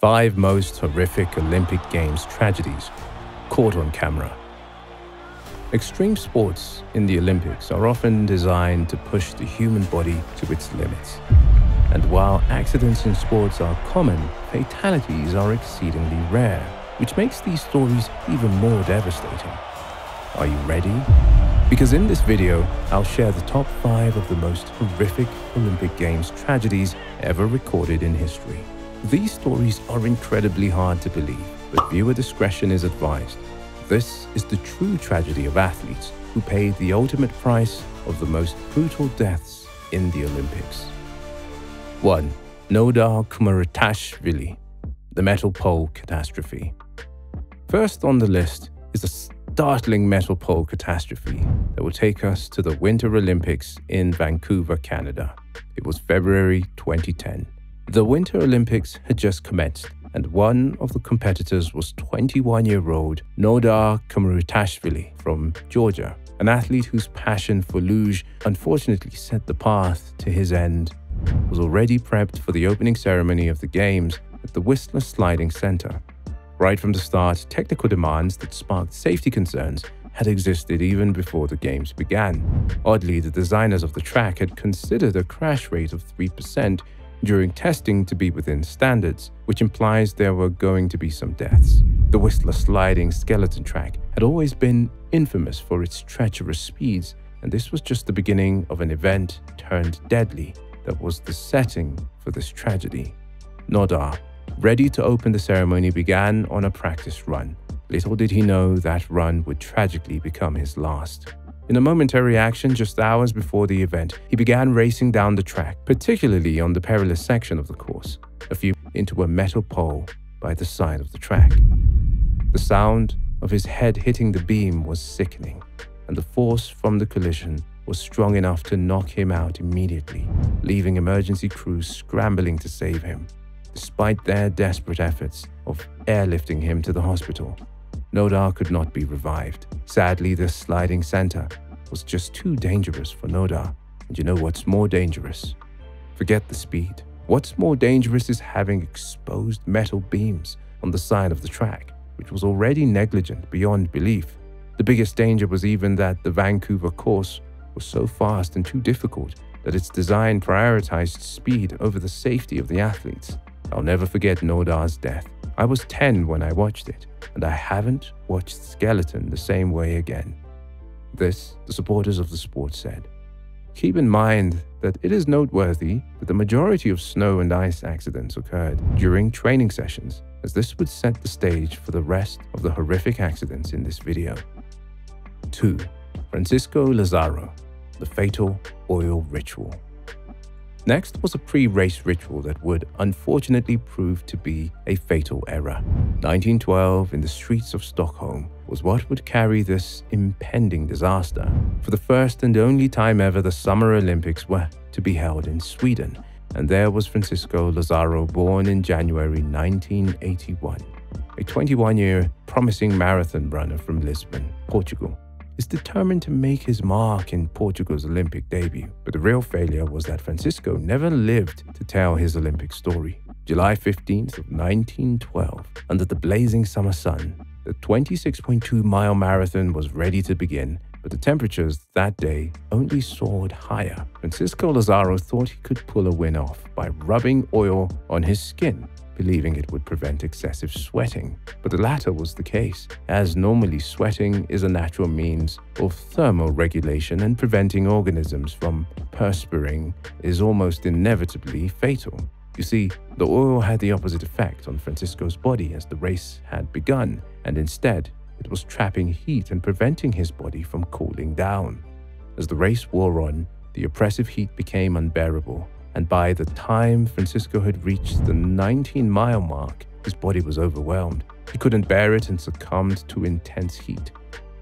5 most horrific Olympic Games tragedies caught on camera. Extreme sports in the Olympics are often designed to push the human body to its limits. And while accidents in sports are common, fatalities are exceedingly rare, which makes these stories even more devastating. Are you ready? Because in this video, I'll share the top 5 of the most horrific Olympic Games tragedies ever recorded in history. These stories are incredibly hard to believe, but viewer discretion is advised. This is the true tragedy of athletes who paid the ultimate price of the most brutal deaths in the Olympics. 1. Nodar Kumaritashvili, the metal pole catastrophe. First on the list is a startling metal pole catastrophe that will take us to the Winter Olympics in Vancouver, Canada. It was February 2010. The Winter Olympics had just commenced, and one of the competitors was 21-year-old Nodar Kumaritashvili from Georgia, an athlete whose passion for luge unfortunately set the path to his end. Was already prepped for the opening ceremony of the Games at the Whistler Sliding Center. Right from the start, technical demands that sparked safety concerns had existed even before the Games began. Oddly, the designers of the track had considered a crash rate of 3% during testing to be within standards, which implies there were going to be some deaths. The Whistler sliding skeleton track had always been infamous for its treacherous speeds, and this was just the beginning of an event turned deadly that was the setting for this tragedy. Nodar, ready to open the ceremony, began on a practice run. Little did he know that run would tragically become his last. In a momentary action just hours before the event, he began racing down the track, particularly on the perilous section of the course, a few into a metal pole by the side of the track. The sound of his head hitting the beam was sickening, and the force from the collision was strong enough to knock him out immediately, leaving emergency crews scrambling to save him. Despite their desperate efforts of airlifting him to the hospital, Nodar could not be revived. Sadly, the sliding center was just too dangerous for Nodar. And you know what's more dangerous? Forget the speed. What's more dangerous is having exposed metal beams on the side of the track, which was already negligent beyond belief. The biggest danger was even that the Vancouver course was so fast and too difficult that its design prioritized speed over the safety of the athletes. I'll never forget Nodar's death. I was 10 when I watched it, and I haven't watched skeleton the same way again. This, the supporters of the sport said. Keep in mind that it is noteworthy that the majority of snow and ice accidents occurred during training sessions, as this would set the stage for the rest of the horrific accidents in this video. 2. Francisco Lazaro, the fatal oil ritual. Next was a pre-race ritual that would unfortunately prove to be a fatal error. 1912 in the streets of Stockholm was what would carry this impending disaster. For the first and only time ever, the Summer Olympics were to be held in Sweden, and there was Francisco Lazaro, born in January 1981. A 21-year promising marathon runner from Lisbon, Portugal, is determined to make his mark in Portugal's Olympic debut. But the real failure was that Francisco never lived to tell his Olympic story. July 15th of 1912, under the blazing summer sun, the 26.2-mile marathon was ready to begin, but the temperatures that day only soared higher. Francisco Lazaro thought he could pull a win off by rubbing oil on his skin, believing it would prevent excessive sweating. But the latter was the case, as normally sweating is a natural means of thermoregulation, and preventing organisms from perspiring is almost inevitably fatal. You see, the oil had the opposite effect on Francisco's body as the race had begun, and instead, it was trapping heat and preventing his body from cooling down. As the race wore on, the oppressive heat became unbearable, and by the time Francisco had reached the 19-mile mark, his body was overwhelmed. He couldn't bear it and succumbed to intense heat.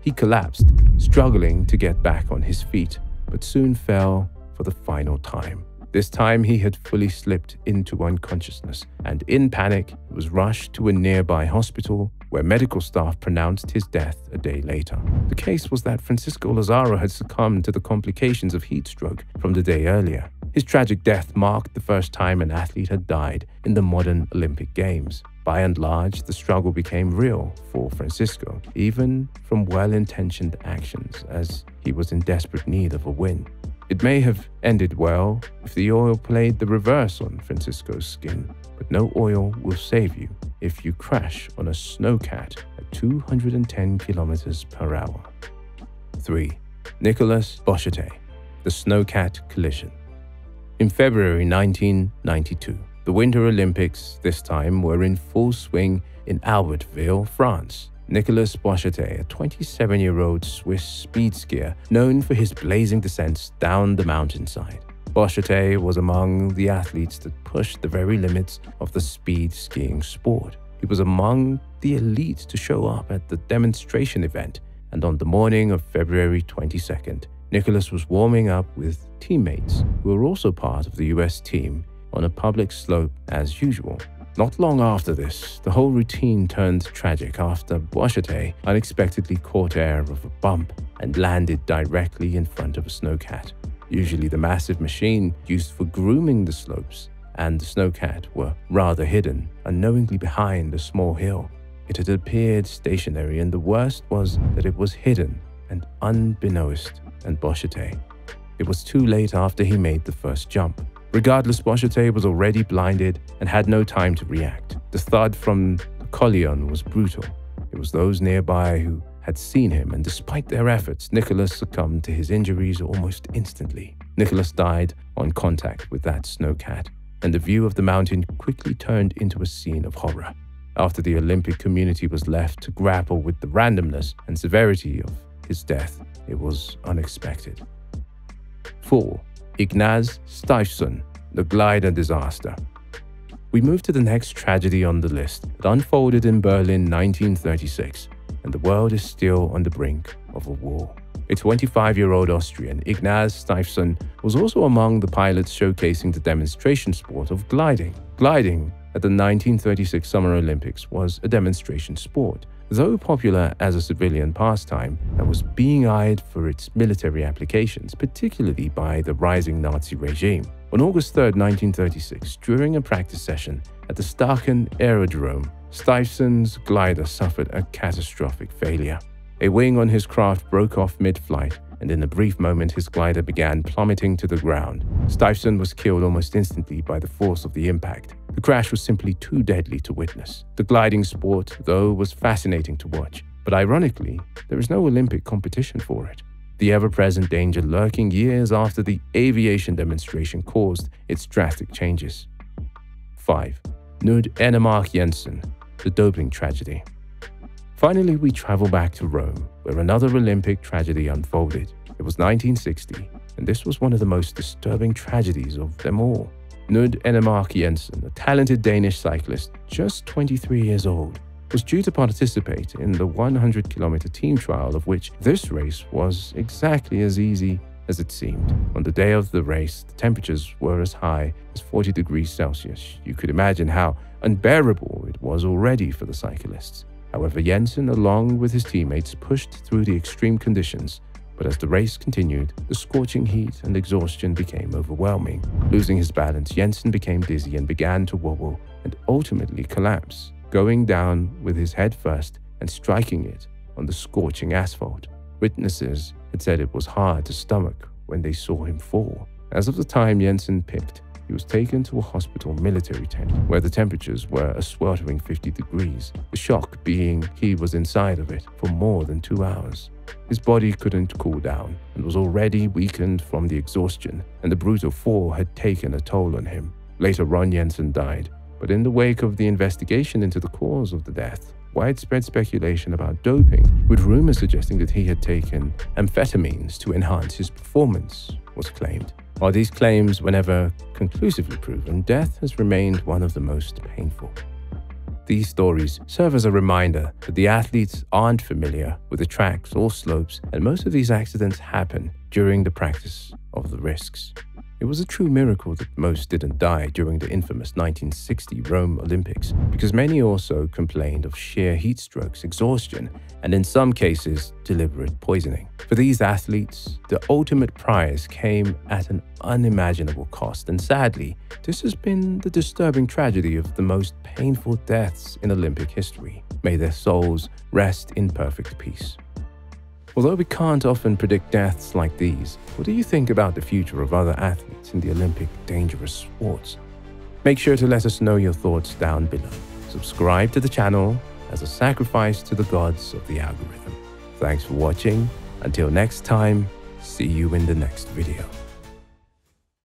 He collapsed, struggling to get back on his feet, but soon fell for the final time. This time he had fully slipped into unconsciousness, and in panic, he was rushed to a nearby hospital where medical staff pronounced his death a day later. The case was that Francisco Lazaro had succumbed to the complications of heat stroke from the day earlier. His tragic death marked the first time an athlete had died in the modern Olympic Games. By and large, the struggle became real for Francisco, even from well-intentioned actions, as he was in desperate need of a win. It may have ended well if the oil played the reverse on Francisco's skin, but no oil will save you if you crash on a snowcat at 210 kilometers per hour. 3. Nicolas Bouchetey, the snowcat collision. In February 1992, the Winter Olympics this time were in full swing in Albertville, France. Nicolas Bouchetey, a 27-year-old Swiss speed skier known for his blazing descents down the mountainside. Bouchetey was among the athletes that pushed the very limits of the speed skiing sport. He was among the elite to show up at the demonstration event, and on the morning of February 22nd, Nicolas was warming up with teammates who were also part of the US team on a public slope as usual. Not long after this, the whole routine turned tragic after Bouchetey unexpectedly caught air of a bump and landed directly in front of a snowcat. Usually the massive machine used for grooming the slopes and the snowcat were rather hidden, unknowingly behind a small hill. It had appeared stationary, and the worst was that it was hidden and unbeknownst and Bouchetey. It was too late after he made the first jump. Regardless, Bouchetey was already blinded and had no time to react. The thud from the collision was brutal. It was those nearby who had seen him, and despite their efforts, Nicolas succumbed to his injuries almost instantly. Nicolas died on contact with that snowcat, and the view of the mountain quickly turned into a scene of horror. After the Olympic community was left to grapple with the randomness and severity of his death, it was unexpected. 4. Ignaz Stuyvesant, the glider disaster. We move to the next tragedy on the list that unfolded in Berlin 1936, and the world is still on the brink of a war. A 25-year-old Austrian, Ignaz Stuyvesant, was also among the pilots showcasing the demonstration sport of gliding. Gliding at the 1936 Summer Olympics was a demonstration sport, though popular as a civilian pastime that was being eyed for its military applications, particularly by the rising Nazi regime. On August 3, 1936, during a practice session at the Staaken Aerodrome, Stuyvesant's glider suffered a catastrophic failure. A wing on his craft broke off mid-flight, and in a brief moment his glider began plummeting to the ground. Stuyvesant was killed almost instantly by the force of the impact. The crash was simply too deadly to witness. The gliding sport, though, was fascinating to watch, but ironically, there is no Olympic competition for it. The ever-present danger lurking years after the aviation demonstration caused its drastic changes. 5. Knud Enemark Jensen, the doping tragedy. Finally, we travel back to Rome, where another Olympic tragedy unfolded. It was 1960, and this was one of the most disturbing tragedies of them all. Knud Enemark Jensen, a talented Danish cyclist, just 23 years old, was due to participate in the 100-kilometer team trial, of which this race was exactly as easy as it seemed. On the day of the race, the temperatures were as high as 40 degrees Celsius. You could imagine how unbearable it was already for the cyclists. However, Jensen, along with his teammates, pushed through the extreme conditions, but as the race continued, the scorching heat and exhaustion became overwhelming. Losing his balance, Jensen became dizzy and began to wobble and ultimately collapse, going down with his head first and striking it on the scorching asphalt. Witnesses had said it was hard to stomach when they saw him fall. As of the time Jensen picked, he was taken to a hospital military tent where the temperatures were a sweltering 50 degrees, the shock being he was inside of it for more than 2 hours. His body couldn't cool down and was already weakened from the exhaustion, and the brutal fall had taken a toll on him. Later on, Jensen died, but in the wake of the investigation into the cause of the death, widespread speculation about doping, with rumors suggesting that he had taken amphetamines to enhance his performance, was claimed. While these claims were never conclusively proven, death has remained one of the most painful. These stories serve as a reminder that the athletes aren't familiar with the tracks or slopes, and most of these accidents happen during the practice of the risks. It was a true miracle that most didn't die during the infamous 1960 Rome Olympics, because many also complained of sheer heat strokes, exhaustion, and in some cases, deliberate poisoning. For these athletes, the ultimate prize came at an unimaginable cost, and sadly, this has been the disturbing tragedy of the most painful deaths in Olympic history. May their souls rest in perfect peace. Although we can't often predict deaths like these, what do you think about the future of other athletes in the Olympic dangerous sports? Make sure to let us know your thoughts down below. Subscribe to the channel as a sacrifice to the gods of the algorithm. Thanks for watching. Until next time, see you in the next video.